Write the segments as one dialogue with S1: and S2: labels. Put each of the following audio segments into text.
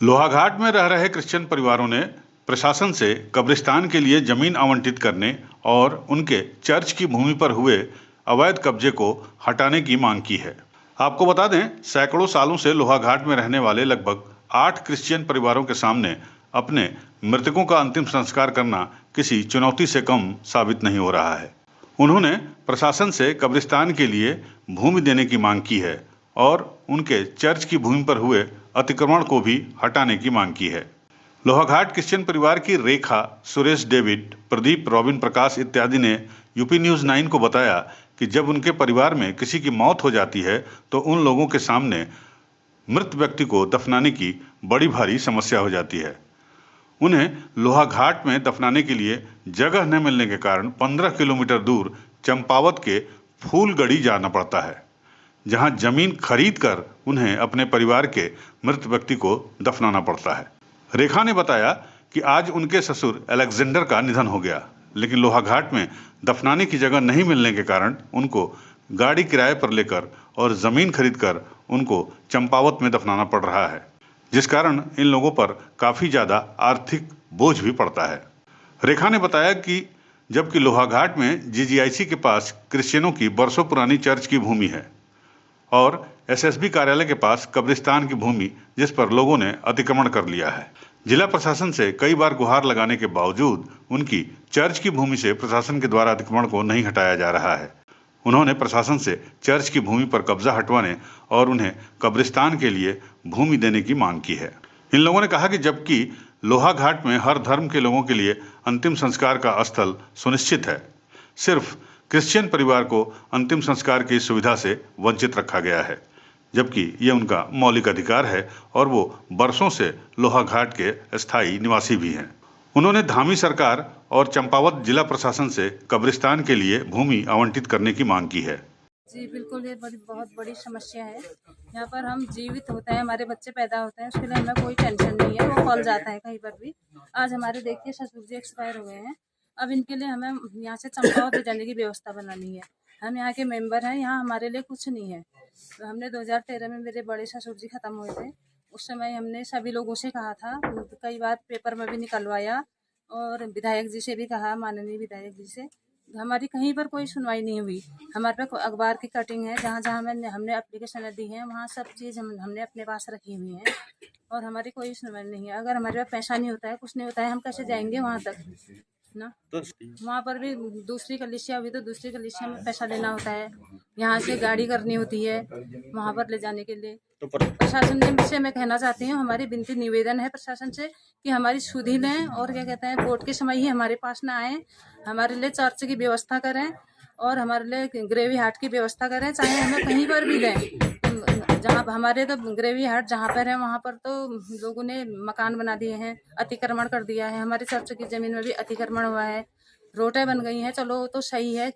S1: लोहाघाट में रह रहे क्रिश्चियन परिवारों ने प्रशासन से कब्रिस्तान के लिए जमीन आवंटित करने और उनके चर्च की भूमि पर हुए अवैध कब्जे को हटाने की मांग की है। आपको बता दें, सैकड़ों सालों से लोहाघाट में रहने वाले लगभग 8 क्रिश्चियन परिवारों के सामने अपने मृतकों का अंतिम संस्कार करना किसी चुनौती से कम साबित नहीं हो रहा है। उन्होंने प्रशासन से कब्रिस्तान के लिए भूमि देने की मांग की है और उनके चर्च की भूमि पर हुए अतिक्रमण को भी हटाने की मांग की है। लोहाघाट क्रिश्चियन परिवार की रेखा, सुरेश, डेविड, प्रदीप, रॉबिन, प्रकाश इत्यादि ने यूपी न्यूज़ 9 को बताया कि जब उनके परिवार में किसी की मौत हो जाती है तो उन लोगों के सामने मृत व्यक्ति को दफनाने की बड़ी भारी समस्या हो जाती है। उन्हें लोहाघाट में दफनाने के लिए जगह न मिलने के कारण 15 किलोमीटर दूर चंपावत के फूलगढ़ी जाना पड़ता है, जहां जमीन खरीद कर उन्हें अपने परिवार के मृत व्यक्ति को दफनाना पड़ता है। रेखा ने बताया कि आज उनके ससुर अलेक्जेंडर का निधन हो गया, लेकिन लोहाघाट में दफनाने की जगह नहीं मिलने के कारण उनको गाड़ी किराए पर लेकर और जमीन खरीदकर उनको चंपावत में दफनाना पड़ रहा है, जिस कारण इन लोगों पर काफी ज्यादा आर्थिक बोझ भी पड़ता है। रेखा ने बताया कि जबकि लोहाघाट में जीजीआईसी के पास क्रिश्चियनों की बरसों पुरानी चर्च की भूमि है और एसएसबी कार्यालय के पास कब्रिस्तान की भूमि, जिस पर लोगों ने अतिक्रमण कर लिया है। जिला प्रशासन से कई बार गुहार लगाने के बावजूद उनकी चर्च की भूमि से प्रशासन के द्वारा अतिक्रमण को नहीं हटाया जा रहा है। उन्होंने प्रशासन से चर्च की भूमि पर कब्जा हटवाने और उन्हें कब्रिस्तान के लिए भूमि देने की मांग की है। इन लोगों ने कहा कि जबकि लोहाघाट में हर धर्म के लोगों के लिए अंतिम संस्कार का स्थल सुनिश्चित है, सिर्फ क्रिश्चियन परिवार को अंतिम संस्कार की सुविधा से वंचित रखा गया है, जबकि ये उनका मौलिक अधिकार है और वो बरसों से लोहाघाट के स्थायी निवासी भी हैं। उन्होंने धामी सरकार और चंपावत जिला प्रशासन से कब्रिस्तान के लिए भूमि आवंटित करने की मांग की है।
S2: जी बिल्कुल, ये बहुत बड़ी समस्या है। यहाँ पर हम जीवित होते हैं, हमारे बच्चे पैदा होते हैं, उसके लिए हमें कोई टेंशन नहीं है, वो फल जाता है कहीं पर भी। आज हमारे देखिए ससुर जी एक्सपायर हो गए हैं, अब इनके लिए हमें यहाँ से चंपावत ले जाने की व्यवस्था बनानी है। हम यहाँ के मेंबर हैं, यहाँ हमारे लिए कुछ नहीं है। तो हमने 2013 में मेरे बड़े ससुर जी खत्म हुए थे, उस समय हमने सभी लोगों से कहा था, कई बार पेपर में भी निकलवाया और विधायक जी से भी कहा, माननीय विधायक जी से। हमारी कहीं पर कोई सुनवाई नहीं हुई। हमारे पास अखबार की कटिंग है, जहाँ जहाँ हमने एप्लीकेशन दी है, वहाँ सब चीज़ हमने अपने पास रखी हुई है और हमारी कोई सुनवाई नहीं है। अगर हमारे पास पैसा नहीं होता है, कुछ नहीं होता है, हम कैसे जाएंगे वहाँ तक ना। तो वहाँ पर भी दूसरी कलिसिया हुई तो दूसरी कलिसिया में पैसा लेना होता है, यहाँ से गाड़ी करनी होती है वहाँ पर ले जाने के लिए। तो प्रशासन से मैं कहना चाहती हूँ, हमारी विनती निवेदन है प्रशासन से कि हमारी सुधि लें और क्या कहते हैं, वोट के समय ही हमारे पास ना आए, हमारे लिए चर्च की व्यवस्था करें और हमारे लिए ग्रेवी हाट की व्यवस्था करें, चाहे हमें कहीं पर भी दें। जहाँ हमारे तो ग्रेवी हाट जहाँ पर है वहाँ पर तो लोगों ने मकान बना दिए हैं, अतिक्रमण कर दिया है, हमारे चर्च की जमीन में भी अतिक्रमण हुआ है, रोडें बन गई हैं। चलो तो सही है,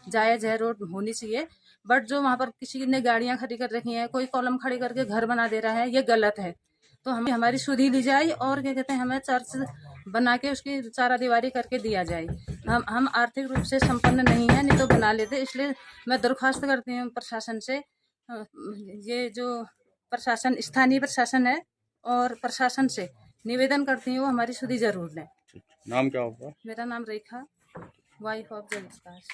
S2: जायज़ है, रोड होनी चाहिए, बट जो वहाँ पर किसी ने गाड़ियाँ खड़ी कर रखी हैं, कोई कॉलम खड़ी करके घर बना दे रहा है, ये गलत है। तो हमें हमारी सुधि ली जाए और क्या कहते हैं, हमें चर्च बना के उसकी चारा दीवारी करके दिया जाए। हम आर्थिक रूप से संपन्न नहीं है, नहीं तो बना लेते। इसलिए मैं दरख्वास्त करती हूँ प्रशासन से, ये जो प्रशासन स्थानीय प्रशासन है और प्रशासन से निवेदन करती हूँ, हमारी सुधि जरूर लें।
S3: नाम क्या होगा?
S2: मेरा नाम रेखा, वाइफ ऑफ जयप्रकाश।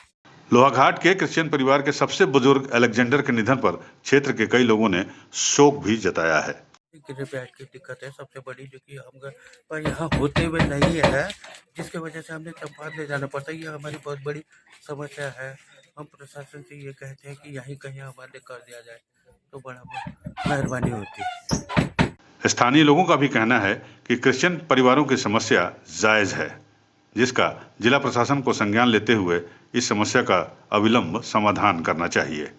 S1: लोहाघाट के क्रिश्चियन परिवार के सबसे बुजुर्ग अलेक्जेंडर के निधन पर क्षेत्र के कई लोगों ने शोक भी जताया है।
S4: बैठ की दिक्कत है सबसे बड़ी, जो कि हम पर यहाँ होते हुए नहीं है, जिसकी वजह से हमने चंपावत ले जाना पड़ता है। ये हमारी बहुत बड़ी समस्या है। हम प्रशासन से ये कहते हैं कि यहीं कहीं हमारे लिए कर दिया जाए तो बड़ा मेहरबानी होती।
S1: स्थानीय लोगों का भी कहना है कि क्रिश्चियन परिवारों की समस्या जायज है, जिसका जिला प्रशासन को संज्ञान लेते हुए इस समस्या का अविलंब समाधान करना चाहिए।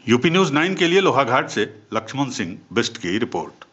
S1: यूपी न्यूज़ 9 के लिए लोहाघाट से लक्ष्मण सिंह बिष्ट की रिपोर्ट।